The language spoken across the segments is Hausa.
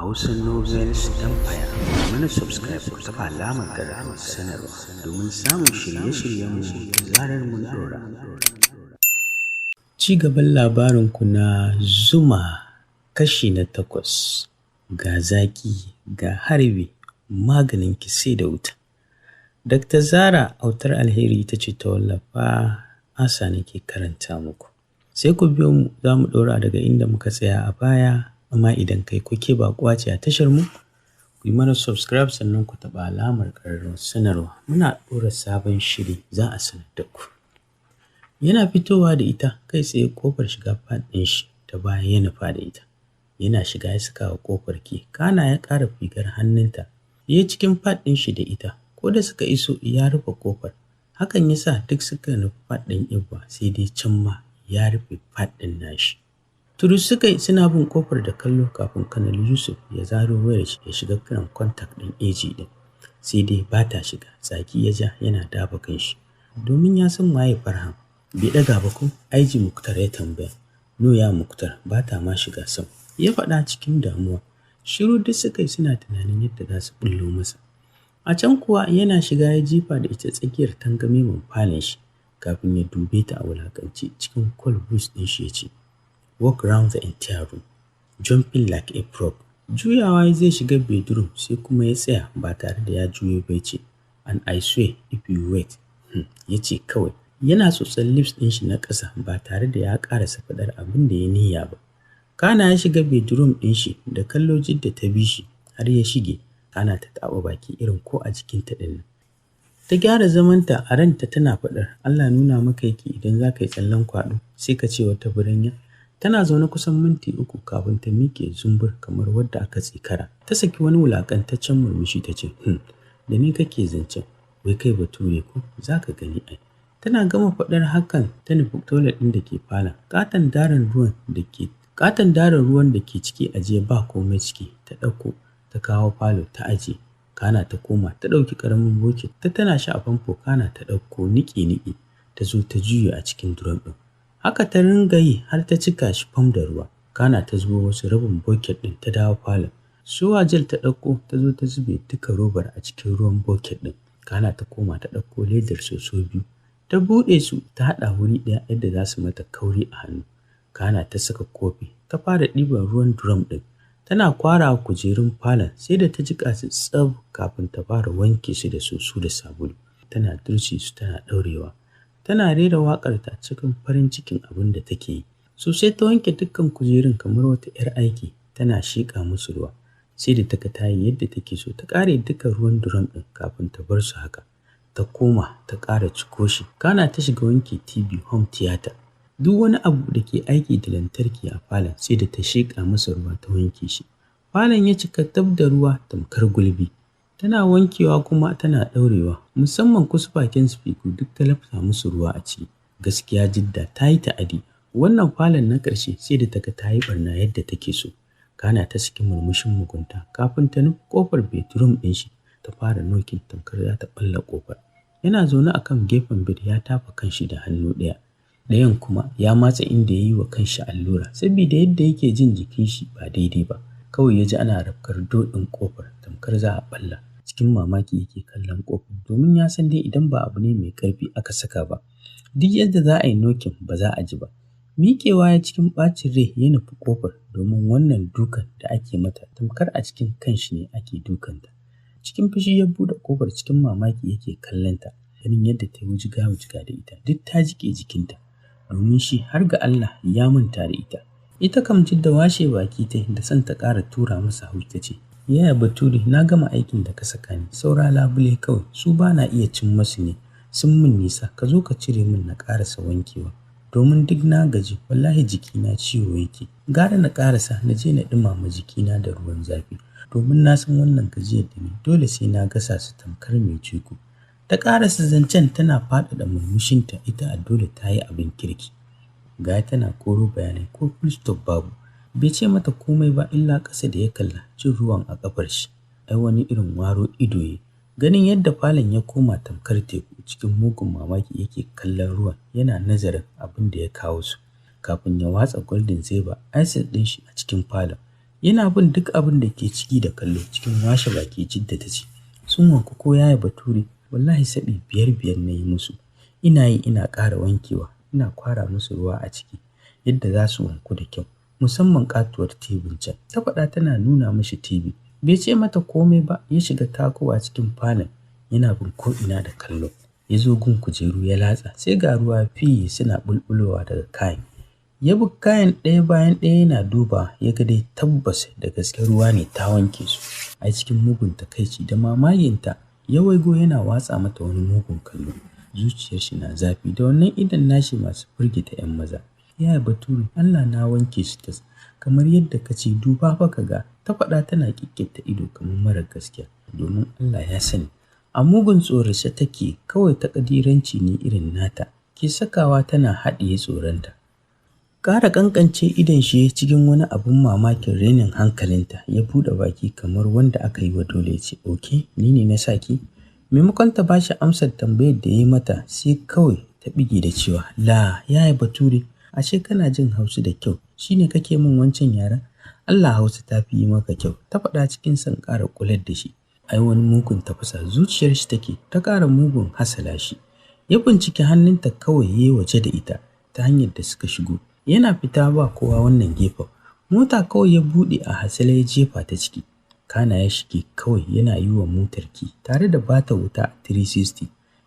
Hausa Novels Empire. Mana subscribe ku taɓa alamar ƙararrawar sanarwa domin samun shirye-shiryenmu da zarar mun ɗora. Ci gaban labarinku na Zuma kashi na 8. Ga zaƙi, ga harbi, maganin kitse da wuta. Dr. Zara Autar Alheri ita ce ta wallafa, Asa nake karanta muku. Sai ku biyo mu, za mu ɗora daga inda muka tsaya a baya. Amma idan kai kuke baƙuwa ce a tashar mu, ku yi mana subscribe sannan ku taɓa alamar ƙararrawar sanarwa. Muna ɗora sabon shiri za a sanar da ku. Yana fitowa da ita kai tsaye ƙofar shiga fat ɗin shi ta baya ya nufa da ita. Yana shiga ya saka wa ƙofar ki, kana ya ƙara figar hannunta. Ya cikin fat ɗin shi da ita, ko da suka iso ya rufe ƙofar. Hakan ya sa duk suka nufi fat ɗin Ibba, sai dai can ma ya rufe fat ɗin nashi. Turus suka yi suna bin kofar da kallo kafin Kanal Yusuf ya zaro wayar shi ya shiga kiran kontak ɗin AG ɗin. Sai dai ba ta shiga, tsaki ya ja yana dafa kanshi. Domin ya san waye Farhan. Bai ɗaga ba ko IG Muktar ya tambaya. No ya Muktar, ba ta ma shiga sam. Ya faɗa cikin damuwa. Shiru duk suka yi suna tunanin yadda za su ɓullo masa. A can kuwa yana shiga ya jifa da ita tsakiyar tangamemen falon shi kafin ya dube ta a wulakance cikin cold voice ɗin shi ya ce, walk around the entire room, jumping like a frog. Juyawa zai shiga bedroom sai kuma ya tsaya ba tare da ya juyo bai ce, and I swear if you wait, ya ce kawai. Yana tsotson lips ɗin shi na ƙasa ba tare da ya ƙarasa faɗar abin da ya niyya ba. Kana ya shiga bedroom ɗin shi da kallo Jidda ta bi shi har ya shige, kana ta taɓa baki irin ko a jikinta ɗin nan. Ta gyara zamanta a ranta tana faɗar, Allah nuna maka yake idan za ka yi tsallen kwaɗo sai ka ce wata biranya. Tana zaune kusan minti 3 kafin ta miƙe zumbur kamar wadda aka tsikara. Ta saki wani wulaƙantaccen murmushi ta ce, da ni kake zancen, wai kai bature ko za ka gani ai. Tana gama faɗar hakan ta nufi toilet ɗin da ke falon. Ƙaton daren ruwan da ke ciki ajiye ba komai ciki ta ɗauko ta kawo falo ta ajiye. Kana ta koma ta ɗauki ƙaramin bokit ta tana shi a famfo, kana ta ɗauko niƙi-niƙi ta zo ta juya a cikin durom ɗin. Haka ta ringa yi har ta cika shi fam da ruwa. Kana ta zubo wasu rabin bokit ɗin ta dawo falon. Suwajel ta ɗauko ta zo ta zube duka robar a cikin ruwan bokit ɗin. Kana ta koma ta ɗauko ledar soso 2. Ta buɗe su ta haɗa wuri ɗaya yadda za su mata kauri a hannu. Kana ta saka kofi ta fara ɗiban ruwan durom ɗin. Tana kwara kujerun falon sai da ta jiƙa su tsab kafin ta fara wanke su da soso da sabulu. Tana turce su tana ɗaurewa. Tana rera waƙarta cikin farin cikin abin da take yi. Sosai ta wanke dukkan kujerun kamar wata 'yar aiki, tana sheƙa musu ruwa. Sai da ta ga ta yi yadda take so, ta ƙare dukkan ruwan durom ɗin kafin ta bar su haka. Ta koma ta ƙara ciko shi. Kana ta shiga wanke TV home theater. Duk wani abu da ke aiki da lantarki a falon sai da ta sheƙa masa ruwa ta wanke shi. Falon ya cika tab da ruwa tamkar gulbi. Tana wankewa kuma tana ɗaurewa, musamman kusfaken spiku duk ta lafta musu ruwa a ciki. Gaskiya Jidda ta yi ta'adi. Wannan falon na ƙarshe sai da ta ga ta yi ɓarna yadda take so. Kana ta saki murmushin mugunta kafin ta nufi ƙofar bedroom ɗin shi ta fara nokin tamkar za ta ɓalla ƙofar. Yana zaune a kan gefen bed ya tafa kanshi da hannu ɗaya. Ɗayan kuma ya matsa inda ya yi wa kanshi allura saboda yadda yake jin jikin shi ba daidai ba. Kawai ya ji ana rafkar doɗin ƙofar tamkar za a ɓalla. Cikin mamaki yake kallon ƙofar domin ya san dai idan ba abu ne mai ƙarfi aka saka ba, duk yadda za a yi nokin ba za a ji ba. Miƙewa ya cikin ɓacin rai ya nufi ƙofar domin wannan dukan da ake mata tamkar a cikin kanshi ne ake dukanta. Cikin fushi ya buɗe ƙofar cikin mamaki yake kallonta, ganin yadda ta yi wujiga da ita duk ta jiƙe jikinta. Domin shi har ga Allah ya manta da ita. Ita kam Jidda washe baki ta da son ta ƙara tura masa haushi ta ce, yaya Bature, na gama aikin da ka saka ni, saura labule kawai, su ba na iya cin masu ne, sun min nisa, ka zo ka cire min na ƙarasa wankewa. Domin duk na gaji, wallahi jikina ciwo yake. Gara na ƙarasa na je na ɗumama jikina da ruwan zafi. Domin na san wannan gajiyar da ni dole sai na gasa su tamkar mai ciko. Ta ƙarasa zancen tana faɗaɗa murmushinta, ita a dole ta yi abin kirki. Ga tana koro bayanai ko full stop babu. Bai ce mata komai ba illa ƙasa da ya kalla cin ruwan a ƙafar shi. Ai wani irin waro ido ya. Ganin yadda falon ya koma tamkar teku, cikin mugun mamaki yake kallon ruwan yana nazarin abin da ya kawo su. Kafin ya watsa golden zeba ice ɗin shi a cikin falon. Yana bin duk abin da ke ciki da kallo cikin washe baki. Jidda ta ce, sun wanku ko yaya Bature? Wallahi saɓi 5 na yi musu. Ina yi ina ƙara wankewa, ina kwara musu ruwa a ciki yadda za su wanku da kyau. Musamman ƙatuwar tibin can, ta faɗa tana nuna mashi tibi. Bai ce mata komai ba, ya shiga takowa cikin falon yana bin ko'ina da kallo. Ya zo gun kujeru ya latsa, sai ga ruwa fiye suna bulbulowa daga kayan. Ya bi kayan ɗaya bayan ɗaya yana duba, ya ga dai tabbas da gaske ruwa ne ta wanke su. A cikin mugun takaici da mamakinta ya waigo yana watsa mata wani mugun kallo. Zuciyar shi na zafi da wannan idon nashi masu firgita 'yan maza. Yaya Bature, Allah na wanke su tas kamar yadda ka ce, duba fa ka ga. Ta faɗa tana ƙiƙƙifta ido kamar marar gaskiya, domin Allah ya sani a mugun tsorace take, kawai takadiranci ne irin nata ke sakawa tana haɗiye tsoronta. Ƙara ƙanƙance idon shi cikin wani abun mamakin renin hankalinta, ya buɗe baki kamar wanda aka yi wa dole, ya ce, "Ok, ni ne na saki?" Maimakon ta bashi amsar tambayar da ya yi mata, sai kawai ta bige da cewa, "La, yaya Bature, ashe kana jin Hausa da kyau, shine kake min wancan yaren? Allah Hausa ta fi yi maka kyau." Ta faɗa cikin son ƙara kular da shi. Ai wani mugun tafasa zuciyar shi take, ta ƙara mugun hasala shi. Ya bincike hannunta kawai ya yi waje da ita ta hanyar da suka shigo. Yana fita ba kowa wannan gefen. Mota kawai ya buɗe a hasala ya jefa ta ciki. Kana ya shige kawai yana yi wa motar ki tare da bata wuta a 360.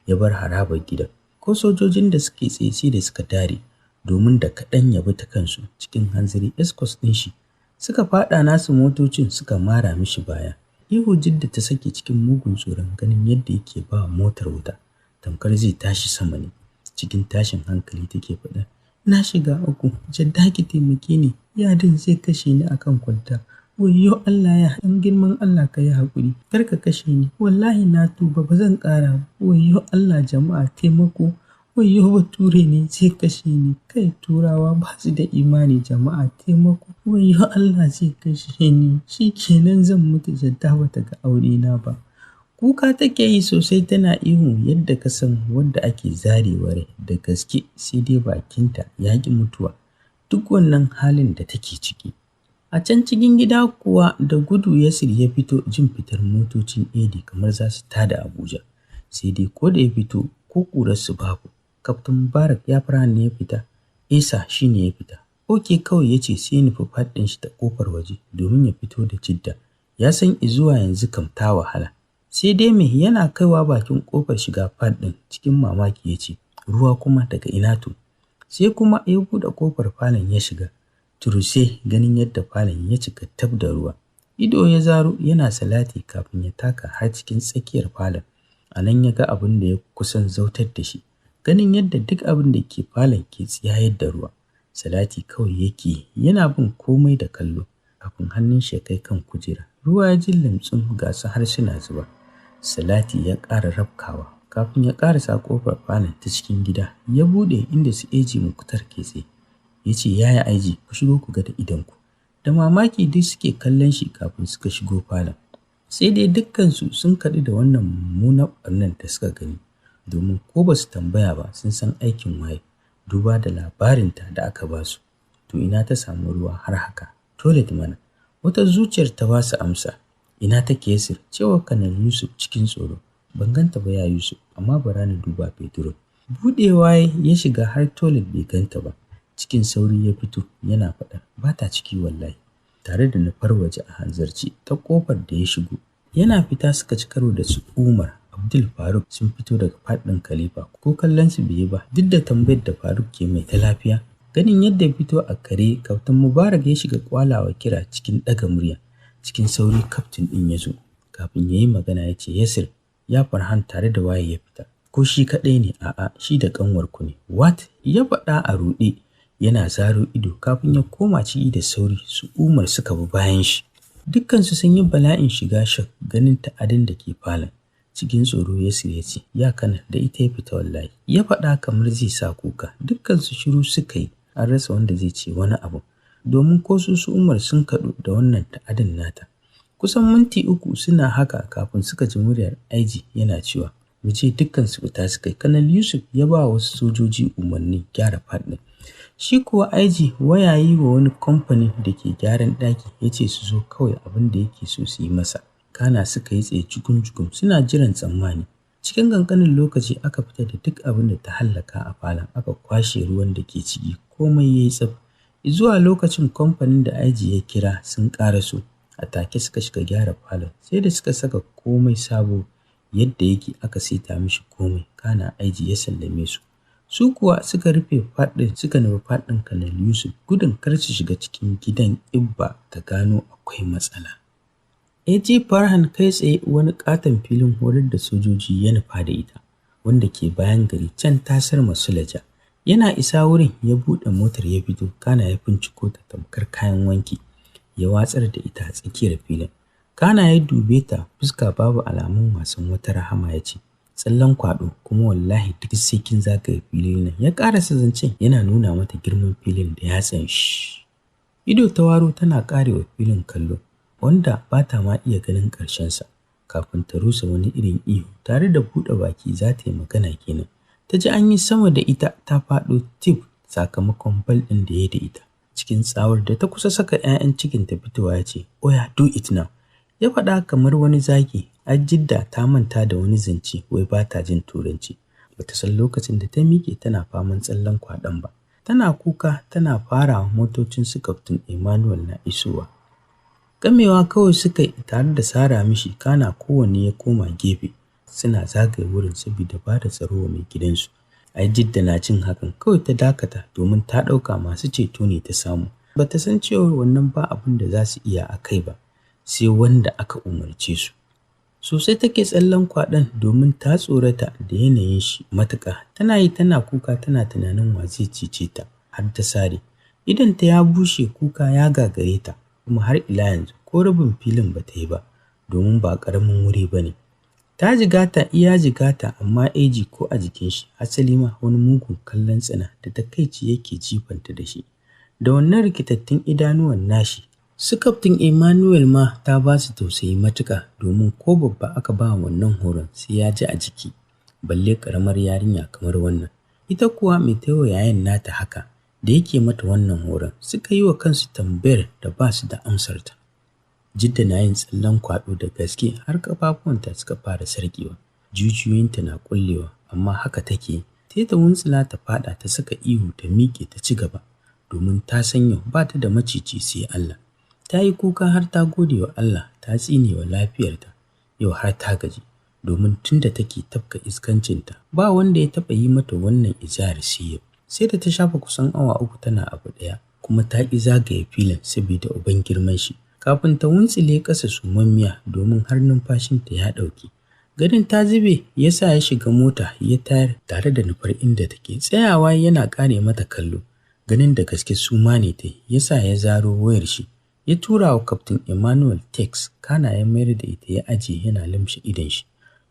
Ya bar harabar gidan. Ko sojojin da suke tsaye sai da suka dare, domin da kaɗan ya bi ta kansu. Cikin hanzari escorts ɗin shi suka faɗa nasu motocin suka mara mishi baya. Ihu Jidda ta sake cikin mugun tsoron ganin yadda yake ba motar wuta, tamkar zai tashi sama ne. Cikin tashin hankali take faɗa, "Na shiga uku, Jadda ki taimake ni, yadin zai kashe ni akan kwalta. Wayyo Allah, ya ɗan girman Allah ka yi haƙuri, kar ka kashe ni, wallahi na tuba ba zan ƙara ba. Wayyo Allah jama'a taimako, wayyo Bature ne zai kashe ni, kai Turawa ba su da imani jama'a taimako, wayyo Allah zai kashe ni, shi kenan zan mutu, Jadda ba ta ga aure na ba." Kuka take yi sosai tana ihu yadda ka san wadda ake zarewa rai da gaske, sai dai bakinta ya ƙi mutuwa duk wannan halin da take ciki. A can cikin gida kuwa da gudu Yasir ya fito jin fitar motocin AD kamar za su tada Abuja. Sai dai ko da ya fito ko ƙurarsu babu. Kaftin Mubarak ya fara ne ya fita, Esa shi ne ya fita. Oke kawai ya ce sai nufi faɗin shi ta ƙofar waje domin ya fito da Jidda. Ya san izuwa yanzu kam ta wahala. Sai dai me yana kaiwa bakin ƙofar shiga faɗin cikin mamaki ya ce, "Ruwa kuma daga ina to?" Sai kuma ya buɗe ƙofar falon ya shiga. Turuse ganin yadda falon ya cika tab da ruwa. Ido ya zaro yana salati kafin ya taka har cikin tsakiyar falon. A nan ya ga abin da ya kusan zautar da shi. Ganin yadda duk abin da ke falon ke tsiyayar da ruwa. Salati kawai yake yana bin komai da kallo. Kafin hannun shi ya kai kan kujera, ruwa ya ji limtsin ga su har suna zuba. Salati ya ƙara rafkawa kafin ya ƙarasa ƙofar falon ta cikin gida. Ya buɗe inda su AG Muktar ke tsaye. Ya ce, "Yaya IG, ku shigo ku ga da idonku." Da mamaki duk suke kallon shi kafin suka shigo falon. Sai dai dukkansu sun kaɗu da wannan mummunar ɓarnar da suka gani, domin ko ba su tambaya ba sun san aikin waye, duba da labarinta da aka ba su. To ina ta samu ruwa har haka? Toilet mana. Wata zuciyar ta ba su amsa. Ina take Yasir? Cewa Kanal Yusuf cikin tsoro. Ban ganta ba ya Yusuf, amma bara na duba Petro. Buɗewa ya shiga har toilet bai ganta ba. Cikin sauri ya fito yana faɗa, "Ba ta ciki wallahi." Tare da nufar waje a hanzarci ta ƙofar da ya shigo. Yana fita suka ci karo da su Umar Abdul Faruk sun fito daga faɗin Khalifa, ko kallon su bai yi ba duk da tambayar da Faruk ke mai ta lafiya. Ganin yadda ya fito a kare, Kaftin Mubarak ya shiga kwalawa kira cikin ɗaga murya. Cikin sauri kaftin ɗin ya zo. Kafin ya yi magana ya ce, "Yasir, ya Farhan tare da waye ya fita?" "Ko shi kaɗai ne?" "A'a, shi da ƙanwarku ne." "What?" ya faɗa a ruɗe. Yana zaro ido kafin ya koma ciki da sauri. Su Umar suka bi bayan shi. Dukkansu sun yi bala'in shiga shak ganin ta'adin da ke falon. Cikin tsoro Yasir ya ce, "Ya Kanal da ita ya fita wallahi." Ya faɗa kamar zai sa kuka. Dukkansu shiru suka yi, an rasa wanda zai ce wani abu. Domin ko su Umar sun kaɗu da wannan ta'adin nata. Kusan minti 3 suna haka kafin suka ji muryar IG yana cewa, "Mu je." Dukkansu fita suka yi. Kanal Yusuf ya ba wasu sojoji umarnin gyara faɗin. Shi kuwa IG waya yi wa wani kamfanin da ke gyaran ɗaki ya ce su zo kawai abin da yake so su yi masa. Kana suka yi tsaye jugum suna jiran tsammani. Cikin ƙanƙanin lokaci aka fita da duk abin da ta hallaka a falon, aka kwashe ruwan da ke ciki, komai ya yi tsaf. Zuwa lokacin kamfanin da IG ya kira sun ƙaraso, a take suka shiga gyara falon, sai da suka saka komai sabo yadda yake aka saita mishi komai. Kana IG ya sallame su. Su kuwa suka rufe faɗin suka nufi faɗin Kanal Yusuf gudun kar su shiga cikin gidan Ibba ta gano akwai matsala. AG Farhan kai tsaye wani katon filin horar da sojoji ya nufa da ita, wanda ke bayan gari can tasar Masulaja. Yana isa wurin ya buɗe motar ya fito, kana ya finciko ta tamkar kayan wanki, ya watsar da ita a tsakiyar filin. Kana ya dube ta fuska babu alamun wasan wata rahama ya ce, tsallan kwaɗo kuma wallahi duk sai kin zagaye filin nan. Ya ƙarasa zancen yana nuna mata girman filin da yatsan shi. Ido ta waro tana ƙarewa filin kallo, wanda ba ta ma iya ganin ƙarshensa, kafin ta rusa wani irin ihu tare da buɗe baki za ta yi magana kenan. Ta ji an yi sama da ita ta faɗo tif sakamakon bal ɗin da ya da ita. Cikin tsawar da ta kusa saka 'ya'yan cikin ta fitowa ya ce, Oya do it now. Ya faɗa kamar wani zaki. Jidda ta manta da wani zance wai ba ta jin turanci. Ba ta san lokacin da ta miƙe tana faman tsallen kwaɗon ba. Tana kuka tana farawa motocin su Kaftin Emmanuel na isowa. Gamewa kawai suka yi tare da sara mishi, kana kowanne ya koma gefe suna zagaye wurin saboda ba da tsaro wa mai gidansu. Jidda na jin hakan kawai ta dakata domin ta ɗauka masu ceto ne ta samu. Ba ta san cewa wannan ba abin da za su iya a kai ba, sai wanda aka umarce su. Sosai take tsallen kwaɗon domin ta tsorata da yanayin shi matuƙa. Tana yi tana kuka tana tunanin wa zai cece ta har ta sare. Idonta ya bushe, kuka ya gagare ta, kuma har ila yanzu ko rabin filin ba ta yi ba, domin ba ƙaramin wuri ba ne. Ta jigata iya jigata, amma AG ko a jikin shi, asali ma wani mugun kallon tsana da takaici yake jifanta da shi. Da wannan rikitattun idanuwan nashi, su Kaftin Emmanuel ma ta ba su tausayi matuƙa, domin ko babba aka ba wannan horon sai ya ji a jiki, balle ƙaramar yarinya kamar wannan. Ita kuwa mai taiwa yayan nata haka da yake mata wannan horon, suka yi wa kansu tambayar da ba su da amsarta. Jidda na yin tsallen kwaɗo da gaske har ƙafafuwanta suka fara sarƙewa, jijiyoyinta na ƙullewa, amma haka take. Ta ta wuntsila ta faɗa ta saka ihu ta miƙe ta ci gaba, domin ta san yau ba ta da macici sai Allah. Ta yi kuka har ta gode wa Allah, ta tsine wa lafiyarta, yau har ta gaji, domin tun da take tafka iskancinta ba wanda ya taɓa yi mata wannan izahar sai yau. Sai da ta shafa kusan awa 3 tana abu ɗaya, kuma ta ƙi zagaye filin saboda uban girman shi. Kafin ta wuntsile ƙasa sumammiya, domin har numfashinta ya ɗauke. Ganin ta zube ya sa ya shiga mota ya tayar tare da nufar inda take. Tsayawa yana ƙare mata kallo, ganin da gaske suma ne ta yi, ya sa ya zaro wayar shi ya tura wa Kaftin Emmanuel text, kana ya mayar da ita ya ajiye yana limshe idon shi.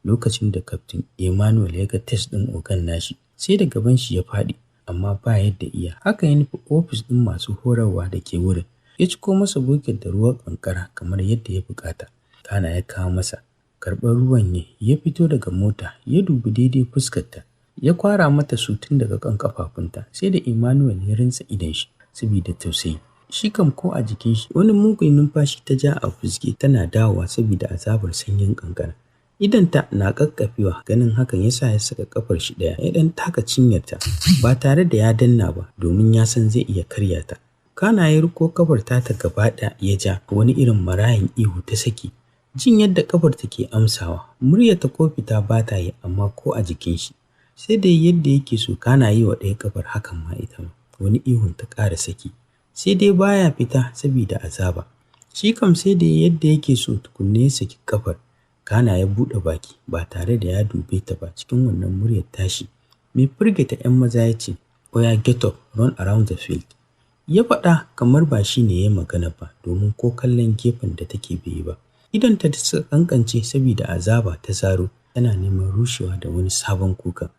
Lokacin da Kaftin Emmanuel ya ga text ɗin ogan nashi, sai da gaban shi ya faɗi, amma ba yadda iya. Haka ya nufi ofis ɗin masu horarwa da ke wurin, ya ciko masa bucket da ruwan ƙanƙara kamar yadda ya buƙata. Kana ya kawo masa, karɓar ruwan ya fito daga mota, ya dubi daidai fuskarta, ya kwara mata su tun daga kan ƙafafunta, sai da Emmanuel ya rinsa idon shi saboda tausayi. Shi kam ko a jikin shi wani mugun numfashi ta ja a fuske, tana dawowa saboda azabar sanyin ƙanƙara. Idonta na ƙaƙƙafewa, ganin hakan ya sa ya saka ƙafar shi ɗaya ya ɗan taka cinyarta ba tare da ya danna ba, domin ya san zai iya karya ta. Kana ya riko ƙafar ta gaba ɗaya ya ja, wani irin marayan ihu ta saki. Jin yadda ƙafar ta ke amsawa, muryarta ko fita ba ta yi, amma ko a jikin shi sai da yadda yake so. Kana yi wa ɗaya ƙafar hakan ma ita ma, wani ihun ta ƙara saki, sai dai baya fita saboda azaba. Shi kam sai da yadda yake so tukunne ya saki ƙafar. Kana ya buɗe baki ba tare da ya dube ta ba, cikin wannan muryar tashi mai firgita 'yan maza ya ce, Oya get up, run around the field. Ya faɗa kamar ba shi ne ya magana ba, domin ko kallon gefen da take bai yi ba. Idonta da suka kankance saboda azaba ta zaro, tana neman rushewa da wani sabon kuka.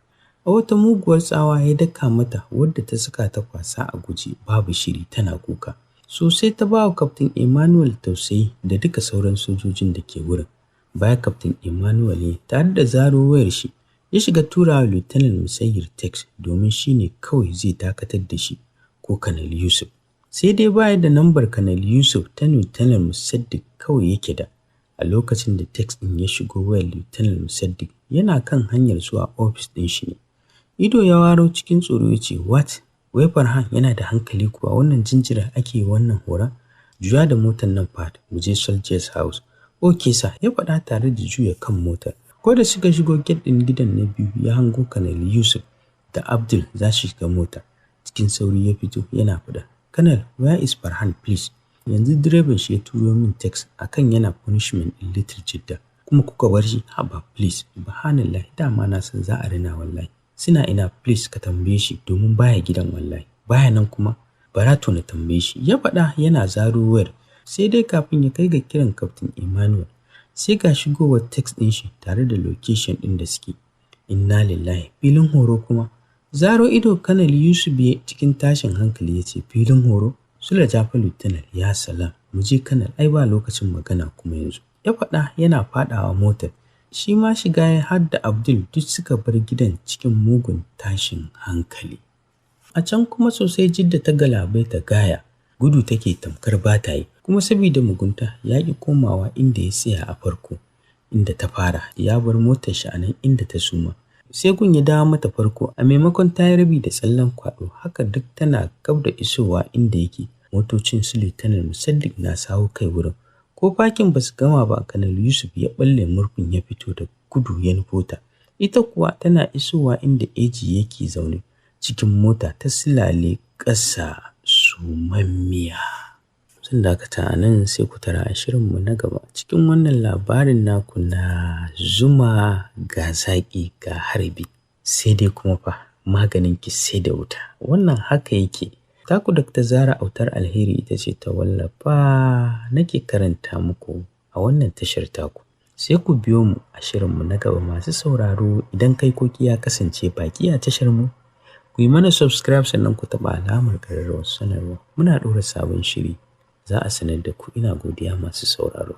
A wata muguwar tsawa ya daka mata, wadda ta saka ta kwasa a guje babu shiri tana kuka. Sosai ta ba wa Kaftin Emmanuel tausayi da duka sauran sojojin da ke wurin. Baya Kaftin Emmanuel ne tare da zaro wayar shi ya shiga turawa Lieutenant Musayyir text, domin shi ne kawai zai dakatar da shi, ko Kanal Yusuf. Sai dai baya da lambar Kanal Yusuf, ta Lieutenant Musaddiq kawai yake da. A lokacin da text ɗin ya shigo wayar Lieutenant Musaddiq yana kan hanyar zuwa ofis ɗin shi ne. Ido ya waro cikin tsoro ya ce, "What? Wai Farhan yana da hankali kuwa, wannan jinjira ake wannan horon? Juya da motar nan Fahad, mu je Soldiers House." "Okay sir," ya faɗa tare da juya kan motar. Ko da suka shigo gate ɗin gidan na biyu ya hango Kanal Yusuf da Abdul za su shiga mota. Cikin sauri ya fito yana faɗa, "Colonel, where is Farhan please? Yanzu direban shi ya turo min text akan yana punishment in Little Jidda. Kuma kuka bar shi, haba please." "Subhanallah, dama na san za a rina wallahi. Suna ina please ka tambaye shi domin baya gidan wallahi. Baya nan kuma Barato na tambaye shi." Ya faɗa yana zaro wayar. Sai dai kafin ya kai ga kiran Captain Emmanuel, sai ga shigowar text ɗin shi tare da location ɗin da suke. Inna lillahi, filin horo kuma. Zaro ido Kanal Yusuf ya cikin tashin hankali ya ce, "Filin horo?" Sule Jafa Lieutenant, "Ya salam, mu je Kanal, ai ba lokacin magana kuma yanzu." Ya faɗa yana faɗawa motar. Shi ma shiga ya har da Abdul duk suka bar gidan cikin mugun tashin hankali. A can kuma sosai Jidda ta galabaita gaya, gudu take tamkar bata yi, kuma saboda mugunta ya ƙi komawa inda ya tsaya a farko, inda ta fara, ya bar motar shi a nan inda ta suma. Sai gun ya dawo mata farko, a maimakon ta yi rabi da tsallen kwaɗo, haka duk tana gab da isowa inda yake. Motocin su Lieutenant Musaddiq na sawo kai wurin. Ko fakin ba su gama ba, Kanal Yusuf ya ɓalle murfin ya fito da gudu ya nufo ta. Ita kuwa tana isowa inda AG yake zaune cikin mota ta silale ƙasa sumammiya. Zan dakata a nan, sai ku tara a shirinmu na gaba cikin wannan labarin naku na zuma ga zaƙi ga harbi. Sai dai kuma fa maganin ki sai da wuta. Wannan haka yake. Taku Dr. Zara Autar Alheri ita ce ta wallafa, nake karanta muku a wannan tashar taku. Sai ku biyo mu a shirinmu na gaba masu sauraro. Idan kai koki ya kasance baki a tashar mu, ku yi mana subscribe sannan ku taɓa alamar ƙararrawar sanarwa. Muna ɗora sabon shiri za a sanar da ku. Ina godiya masu sauraro.